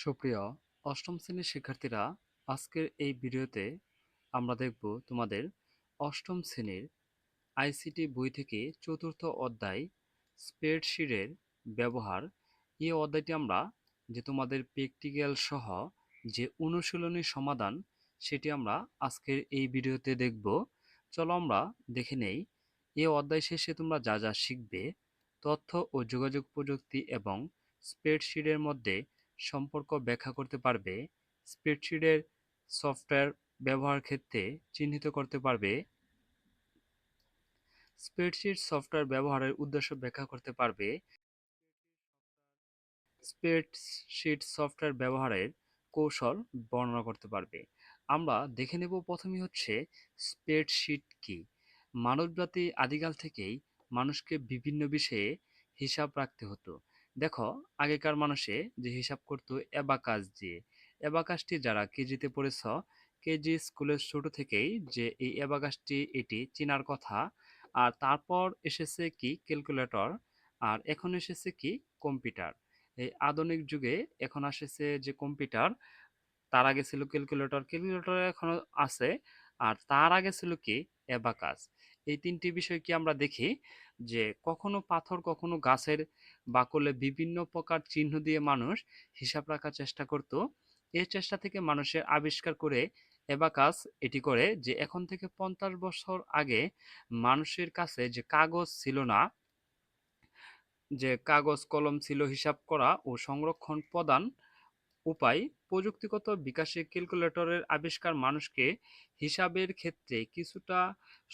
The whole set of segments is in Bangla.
সুপ্রিয় অষ্টম শ্রেণীর শিক্ষার্থীরা, আজকের এই ভিডিওতে আমরা দেখব তোমাদের অষ্টম শ্রেণীর আইসিটি বই থেকে চতুর্থ অধ্যায় স্প্রেডশিটের ব্যবহার। এই অধ্যায়টি আমরা যে তোমাদের প্র্যাকটিক্যাল সহ যে অনুশীলনী সমাধান সেটি আমরা আজকের এই ভিডিওতে দেখব। চলো আমরা দেখে নেই। এই অধ্যায় শেষে তোমরা যা যা শিখবে: তথ্য ও যোগাযোগ প্রযুক্তি এবং স্প্রেডশিটের মধ্যে সম্পর্ক ব্যাখ্যা করতে পারবে, স্প্রেডশিটের সফটওয়্যার ব্যবহার ক্ষেত্রে চিহ্নিত করতে পারবে, স্প্রেডশিট সফটওয়্যার ব্যবহারের উদ্দেশ্য ব্যাখ্যা করতে পারবে, স্প্রেডশিট সফটওয়্যার ব্যবহারের কৌশল বর্ণনা করতে পারবে। আমরা দেখে নেব প্রথমেই হচ্ছে স্প্রেডশিট কি। মানবজাতি আদিকাল থেকেই মানুষকে বিভিন্ন বিষয়ে হিসাব রাখতে হতো। দেখো, আগেকার মানুষে যে হিসাব করতো অ্যাবাকাস দিয়ে। অ্যাবাকাসটি যারা কেজিতে পড়েছ, কেজি স্কুলের ছোট থেকেই যে এই অ্যাবাকাসটি এটি চেনার কথা। আর তারপর এসেছে কি ক্যালকুলেটর, আর এখন এসেছে কি কম্পিউটার। এই আধুনিক যুগে এখন আসছে যে কম্পিউটার, তার আগে ছিল ক্যালকুলেটর, ক্যালকুলেটর এখনো আছে, আর তার আগে ছিল কি অ্যাবাকাস। এই তিনটি বিষয় কি আমরা দেখি যে কখনো পাথর কখনো গাছের বাকলে বিভিন্ন প্রকার চিহ্ন দিয়ে মানুষ হিসাব রাখার চেষ্টা করত। এই চেষ্টা থেকে মানুষের আবিষ্কার করে অ্যাবাকাস এটি করে যে এখন থেকে 50 বছর আগে মানুষের কাছে যে কাগজ ছিল না, যে কাগজ কলম ছিল, হিসাব করা ও সংরক্ষণ প্রদান উপায়। প্রযুক্তিগত বিকাশে ক্যালকুলেটরের আবিষ্কার মানুষকে হিসাবের ক্ষেত্রে কিছুটা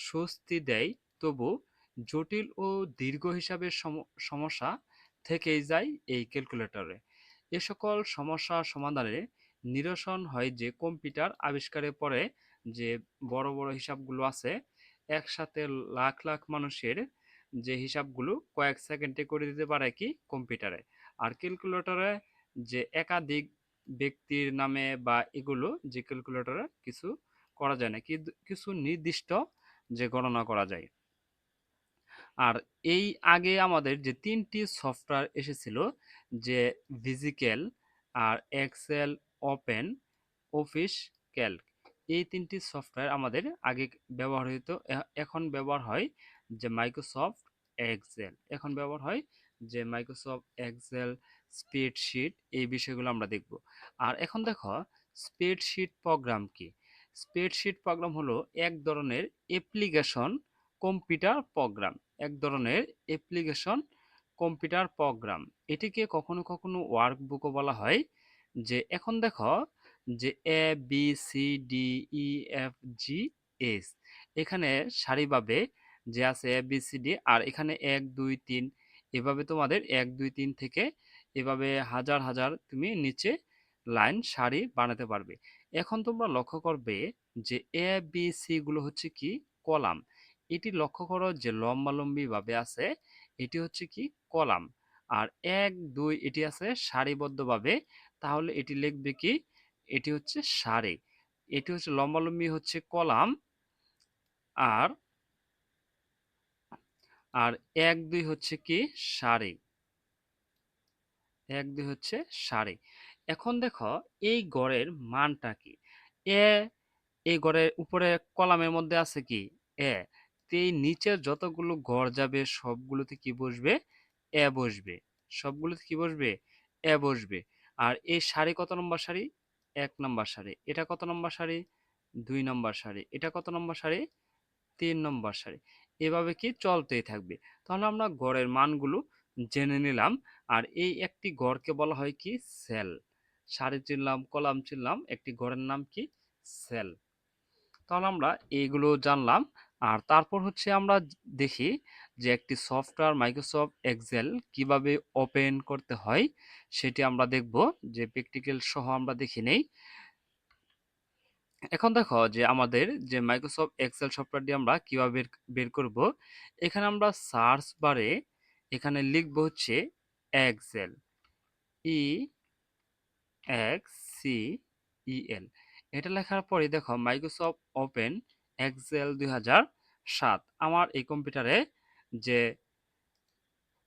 স্বস্তি দেয়, তবু জটিল ও দীর্ঘ হিসাবের সমস্যা থেকেই যায় এই ক্যালকুলেটরে। এ সকল সমস্যা সমাধানে নিরসন হয় যে কম্পিউটার আবিষ্কারের পরে যে বড় বড় হিসাবগুলো আছে, একসাথে লাখ লাখ মানুষের যে হিসাবগুলো কয়েক সেকেন্ডে করে দিতে পারে কি কম্পিউটারে। আর ক্যালকুলেটরে যে একাধিক ব্যক্তির নামে বা এগুলো যে ক্যালকুলেটরে কিছু করা যায় না, কিছু নির্দিষ্ট যে গণনা করা যায়। আর এই আগে আমাদের যে তিনটি সফটওয়্যার এসেছিল, যে ভিজিক্যাল, আর এক্সেল, ওপেন, অফিস ক্যালক, এই তিনটি সফটওয়্যার আমাদের আগে ব্যবহার হতো। এখন ব্যবহার হয় যে মাইক্রোসফট এক্সেল, এখন ব্যবহার হয় যে মাইক্রোসফট এক্সেল, স্প্রেডশিট, এই বিষয়গুলো আমরা দেখব। আর এখন দেখো, স্প্রেডশিট প্রোগ্রাম কি। স্প্রেডশিট প্রোগ্রাম হলো এক ধরনের অ্যাপ্লিকেশন কম্পিউটার প্রোগ্রাম, এক ধরনের অ্যাপ্লিকেশন কম্পিউটার প্রোগ্রাম। এটিকে কখনো কখনো ওয়ার্কবুকও বলা হয়। যে এখন দেখো, যে A B C D E F G H, এখানে সারিভাবে যে আছে এ বি সি ডি, আর এখানে 1 2 3, এভাবে তোমাদের 1 2 3 থেকে এভাবে হাজার হাজার তুমি নিচে লাইন সারি বানাতে পারবে। এখন তোমরা লক্ষ্য করবে যে এ বি সি গুলো হচ্ছে কি কলাম। এটি লক্ষ্য করো যে লম্বালম্বি ভাবে আছে, এটি হচ্ছে কি কলাম। আর 1 2 এটি আছে সারিবদ্ধভাবে, তাহলে এটি লিখবে কি, এটি হচ্ছে সারি। এটি হচ্ছে লম্বালম্বি হচ্ছে কলাম, আর আর 1 2 হচ্ছে কি সারি, 1 2 হচ্ছে সারি। এখন দেখো এই গড়ের মানটা কি। এ, এই গড়ের উপরে কলামের মধ্যে আছে কি এ, তো এই নিচের যতগুলো গড় যাবে সবগুলোতে কি বসবে, এ বসবে। সবগুলোতে কি বসবে, এ বসবে। আর এই সারি কত নম্বর সারি, 1 নম্বর সারি। এটা কত নম্বর সারি, 2 নম্বর সারি। এটা কত নম্বর সারি, 3 নম্বর সারি। এভাবে কি চলতেই থাকবে। তাহলে আমরা গড়ের মানগুলো জেনে নিলাম। আর এই একটি গড়কে বলা হয় কি সেল। সারি চিনলাম, কলাম চিনলাম, একটি গড়ের নাম কি সেল। তাহলে আমরা এইগুলো জানলাম। আর তারপর হচ্ছে আমরা দেখি যে একটি সফটওয়্যার মাইক্রোসফট এক্সেল কিভাবে ওপেন করতে হয় সেটি আমরা দেখব, যে প্র্যাকটিক্যাল সহ আমরা দেখি নেই। এখন দেখো যে আমাদের যে মাইক্রোসফট এক্সেল সফটওয়্যারটি আমরা কিভাবে বের করব। এখানে আমরা সার্চ বারে এখানে লিখব হচ্ছে এক্সেল, ই এক্স সি ই এল। এটা লেখার পরে দেখো মাইক্রোসফট ওপেন এক্সেল 2007, আমার এই কম্পিউটারে যে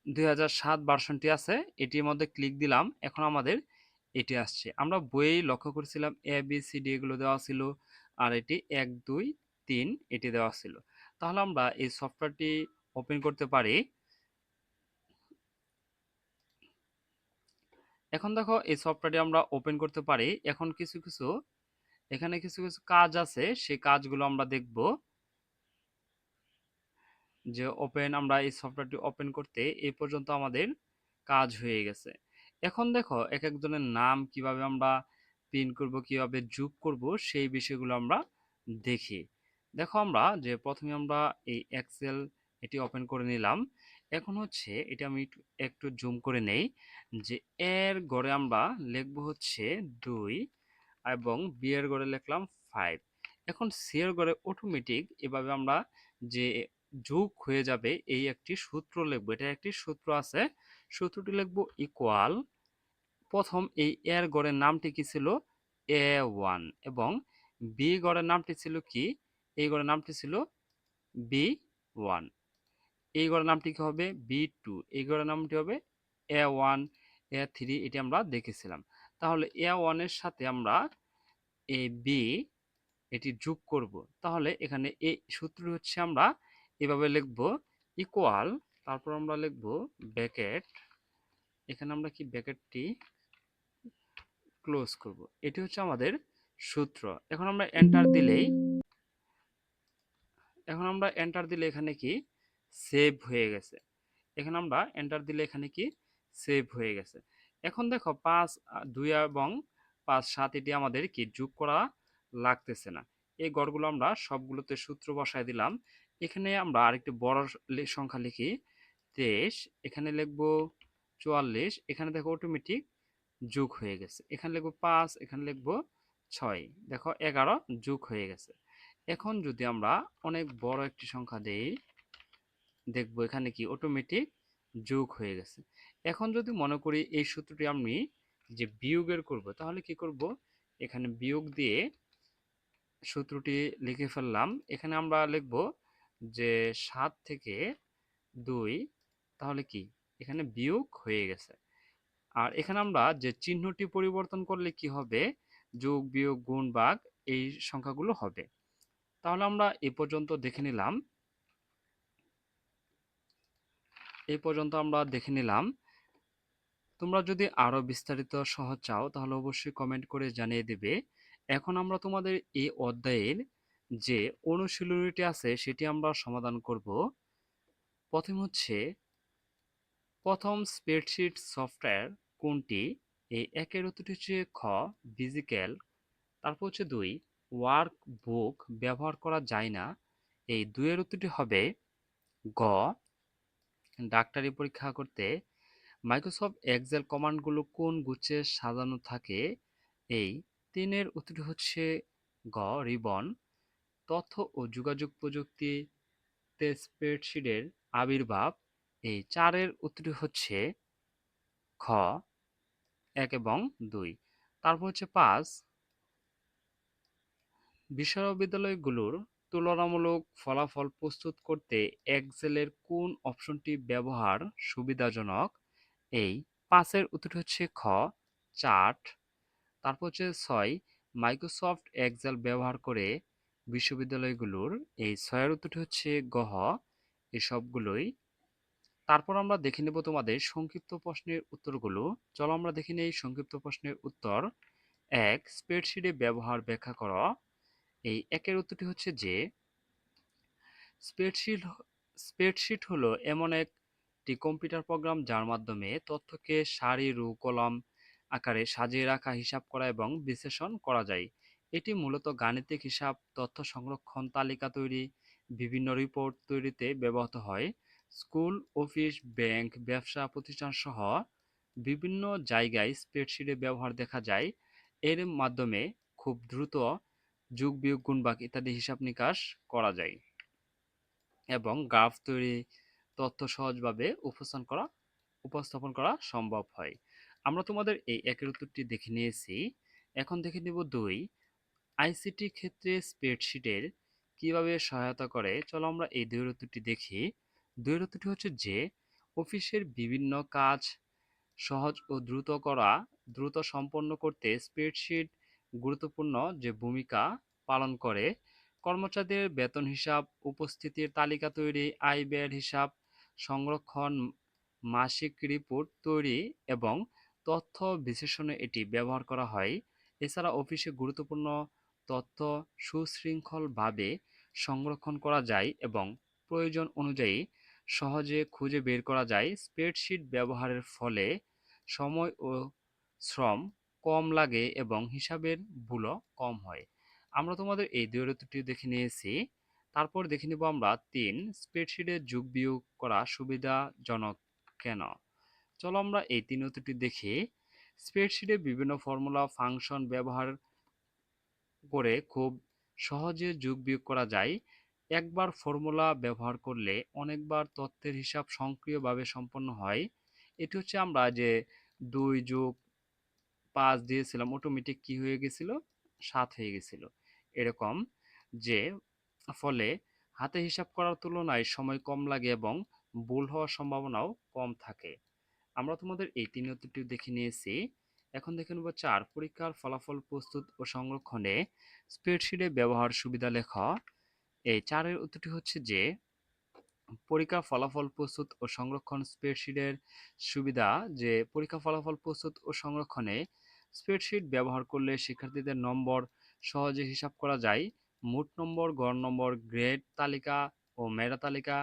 2007 ভার্সনটি আছে এটির মধ্যে ক্লিক দিলাম। এখন আমাদের এটি আসছে। আমরা বইয়েই লক্ষ্য করছিলাম এ বি সি ডি এগুলো দেওয়া ছিল, আর এটি ১ ২ ৩ এটি দেওয়া ছিল। তাহলে আমরা এই সফটওয়্যারটি ওপেন করতে পারি। এখন দেখো এই সফটওয়্যারটি আমরা ওপেন করতে পারি। এখন এখানে কিছু কাজ আছে, সেই কাজগুলো আমরা দেখব। যে আমরা এই সফটওয়্যারটি ওপেন করতে এই পর্যন্ত আমাদের কাজ হয়ে গেছে। এখন দেখো এক একজনের নাম কিভাবে আমরা প্রিন্ট করব, কিভাবে যোগ করব, সেই বিষয়গুলো আমরা দেখি। দেখো আমরা যে প্রথমে আমরা এই এক্সেল এটি ওপেন করে নিলাম। এখন হচ্ছে এটা আমি একটু একটু জুম করে নেই। যে এর ঘরে আমরা লিখব হচ্ছে ২ এবং বি এর ঘরে লিখলাম ৫। এখন সি এর ঘরে অটোমেটিক এভাবে আমরা যে যোগ হয়ে যাবে এই একটি সূত্র লিখবো। এটা একটি সূত্র আছে, সূত্রটি লিখবো ইকুয়াল। প্রথম এই এর গড়ের নামটি কি ছিল? A1 এবং বি গড়ের নামটি ছিল কি? এই গড়ের নামটি ছিল B1। এই গড়ের নামটি কি হবে? B2। এই গড়ের নামটি হবে A1, A3, এটি আমরা দেখেছিলাম। তাহলে A1 এর সাথে আমরা AB এটি যোগ করব। তাহলে এখানে এই সূত্রটি হচ্ছে আমরা এভাবে লিখব ইকুয়াল, তারপর আমরা লিখব ব্র্যাকেট। এখানে আমরা কি ব্র্যাকেটটি ক্লোজ করব। এটি হচ্ছে আমাদের সূত্র। এখন আমরা এন্টার দিলেই এখানে কি সেভ হয়ে গেছে। এখানে আমরা এন্টার দিলে এখানে কি সেভ হয়ে গেছে। এখন দেখো ৫ ২ এবং ৫ ৭ এটি আমাদের কি যোগ করা লাগতেছে না। এই গড়গুলো আমরা সবগুলোতে সূত্র বসায় দিলাম। এখানে আমরা আরেকটি বড় সংখ্যা লিখি ২৩, এখানে লিখব ৪৪। এখানে দেখো অটোমেটিক যোগ হয়ে গেছে। এখানে লিখব ৫, এখানে লিখব ৬। দেখো ১১ যোগ হয়ে গেছে। এখন যদি আমরা অনেক বড় একটি সংখ্যা দেই, দেখবো এখানে কি অটোমেটিক যোগ হয়ে গেছে। এখন যদি মনে করি এই সূত্রটি আমি যে বিয়োগের করব, তাহলে কি করব? এখানে বিয়োগ দিয়ে সূত্রটি লিখে ফেললাম। এখানে আমরা লিখব যে ৭ থেকে ২, তাহলে কি এখানে বিয়োগ হয়ে গেছে। আর এখানে আমরা যে চিহ্নটি পরিবর্তন করলে কি হবে? যোগ বিয়োগ গুণ ভাগ এই সংখ্যাগুলো হবে। তাহলে আমরা এই পর্যন্ত দেখে নিলাম। তোমরা যদি আরো বিস্তারিত সহজ চাও তাহলে অবশ্যই কমেন্ট করে জানিয়ে দিবে। এখন আমরা তোমাদের এই অধ্যায়ের যে অনুশীলনীটি আছে সেটি আমরা সমাধান করব। প্রথম হচ্ছে, প্রথম স্প্রেডশিট সফটওয়্যার কোনটি? এই একের উত্তরটি হচ্ছে খ ফিজিক্যাল। তারপর হচ্ছে ২ ওয়ার্ক বুক ব্যবহার করা যায় না। এই ২ এর উত্তরটি হবে গ ডাক্তারি পরীক্ষা করতে মাইক্রোসফট এক্সেল কমান্ডগুলো কোন গুচ্ছে সাজানো থাকে? এই ৩ এর উত্তরটি হচ্ছে গ রিবন। তথ্য ও যোগাযোগ প্রযুক্তিতে স্প্রেডশিটের আবির্ভাব। এই ৪ এর উত্তরটি হচ্ছে খ ১ এবং ২। তারপর হচ্ছে ৫ বিশ্ববিদ্যালয়গুলোর তুলনামূলক ফলাফল প্রস্তুত করতে এক্সেলের কোন অপশনটি ব্যবহার সুবিধাজনক? এই ৫ এর উত্তরটি হচ্ছে খ চার্ট। তারপর হচ্ছে ৬ মাইক্রোসফট এক্সেল ব্যবহার করে বিশ্ববিদ্যালয়গুলোর। এই ৬ এর উত্তরটি হচ্ছে গহ এই সবগুলোই। তারপর আমরা দেখে নেব তোমাদের সংক্ষিপ্ত প্রশ্নের উত্তরগুলো। চলো আমরা দেখে নেই সংক্ষিপ্ত প্রশ্নের উত্তর। ১ স্প্রেডশিটে ব্যবহার ব্যাখ্যা করো। এই ১ এর উত্তরটি হচ্ছে যে স্প্রেডশিট স্প্রেডশিট হলো এমন একটি কম্পিউটার প্রোগ্রাম যার মাধ্যমে তথ্যকে সারি, রো, কলাম আকারে সাজিয়ে রাখা, হিসাব করা এবং বিশ্লেষণ করা যায়। এটি মূলত গাণিতিক হিসাব, তথ্য সংরক্ষণ, তালিকা তৈরি, বিভিন্ন রিপোর্ট তৈরিতে ব্যবহৃত হয়। স্কুল, অফিস, ব্যাংক, ব্যবসা প্রতিষ্ঠান সহ বিভিন্ন জায়গায় স্প্রেডশিটের ব্যবহার দেখা যায়। এর মাধ্যমে খুব দ্রুত যোগ, বিয়োগ, গুণ, ভাগ ইত্যাদি হিসাব নিকাশ করা যায় এবং গ্রাফ তৈরি, তথ্য সহজভাবে উপস্থাপন করা সম্ভব হয়। আমরা তোমাদের এই একের উত্তরটি দেখে নিয়েছি। এখন দেখে নিব ২ আইসিটি ক্ষেত্রে স্প্রেডশিটের কিভাবে সহায়তা করে। চলো আমরা এই ২ এর উত্তরটি দেখি। ২ এর উত্তরটি হচ্ছে যে অফিসের বিভিন্ন কাজ সহজ ও দ্রুত করা দ্রুত সম্পন্ন করতে স্প্রেডশিট গুরুত্বপূর্ণ যে ভূমিকা পালন করে। কর্মচারীদের বেতন হিসাব, উপস্থিতির তালিকা তৈরি, আয় ব্যয়ের হিসাব সংরক্ষণ, মাসিক রিপোর্ট তৈরি এবং তথ্য বিশ্লেষণে এটি ব্যবহার করা হয়। এছাড়া অফিসে গুরুত্বপূর্ণ তথ্য সুশৃঙ্খলভাবে সংরক্ষণ করা যায় এবং প্রয়োজন অনুযায়ী সহজে খুঁজে বের করা যায়। স্প্রেডশিট ব্যবহারের ফলে সময় ও শ্রম কম লাগে এবং হিসাবের ভুলও কম হয়। আমরা তোমাদের এই দুই উত্তরটি দেখে নিয়েছি। তারপর দেখে নেব আমরা ৩, স্প্রেডশিটে যোগ বিয়োগ করা সুবিধাজনক কেন? চলো আমরা এই ৩ উত্তরটি দেখি। স্প্রেডশিটে বিভিন্ন ফর্মুলা ফাংশন ব্যবহার করে খুব সহজে যোগ বিয়োগ করা যায়। একবার ফর্মুলা ব্যবহার করলে অনেকবার তথ্যের হিসাব স্বয়ংক্রিয়ভাবে সম্পন্ন হয়। এটি হচ্ছে আমরা যে ২ যোগ ৫ দিয়েছিলাম অটোমেটিক কি হয়ে গেছিল? ৭ হয়ে গেছিল। এরকম যে ফলে হাতে হিসাব করার তুলনায় সময় কম লাগে এবং ভুল হওয়ার সম্ভাবনাও কম থাকে। আমরা তোমাদের এই ৩ উত্তরটি দেখে নিয়েছি। এখন দেখে নেব ৪, পরীক্ষার ফলাফল প্রস্তুত ও সংরক্ষণে স্প্রেডশিটে ব্যবহার সুবিধা লেখা। এই ৪ এর উত্তরটি হচ্ছে যে পরীক্ষার ফলাফল প্রস্তুত ও সংরক্ষণ স্প্রেডশিটের সুবিধা যে পরীক্ষা ফলাফল প্রস্তুত ও সংরক্ষণে স্প্রেডশিট ব্যবহার করলে শিক্ষার্থীদের নম্বর সহজে হিসাব করা যায়। মোট নম্বর, গড় নম্বর, গ্রেড তালিকা ও মেধা তালিকা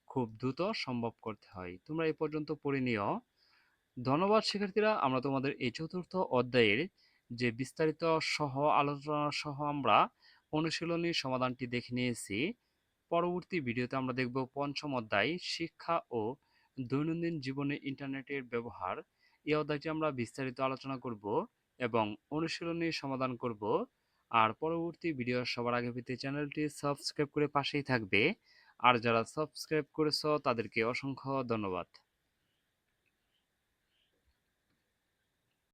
খুব দ্রুত সম্ভব করতে হয়। তোমরা এই পর্যন্ত পড়ে নিও। ধন্যবাদ শিক্ষার্থীরা। আমরা তোমাদের এই চতুর্থ অধ্যায়ের যে বিস্তারিত সহ আলোচনা সহ আমরা অনুশীলনী সমাধানটি দেখে নিয়েছি। পরবর্তী ভিডিওতে আমরা দেখব পঞ্চম অধ্যায় শিক্ষা ও দৈনন্দিন জীবনে ইন্টারনেটের ব্যবহার। এই অধ্যায়টি আমরা বিস্তারিত আলোচনা করব এবং অনুশীলনী সমাধান করব। আর পরবর্তী ভিডিও সবার আগে পেতে চ্যানেলটি সাবস্ক্রাইব করে পাশেই থাকবে। আর যারা সাবস্ক্রাইব করেছো তাদেরকে অসংখ্য ধন্যবাদ।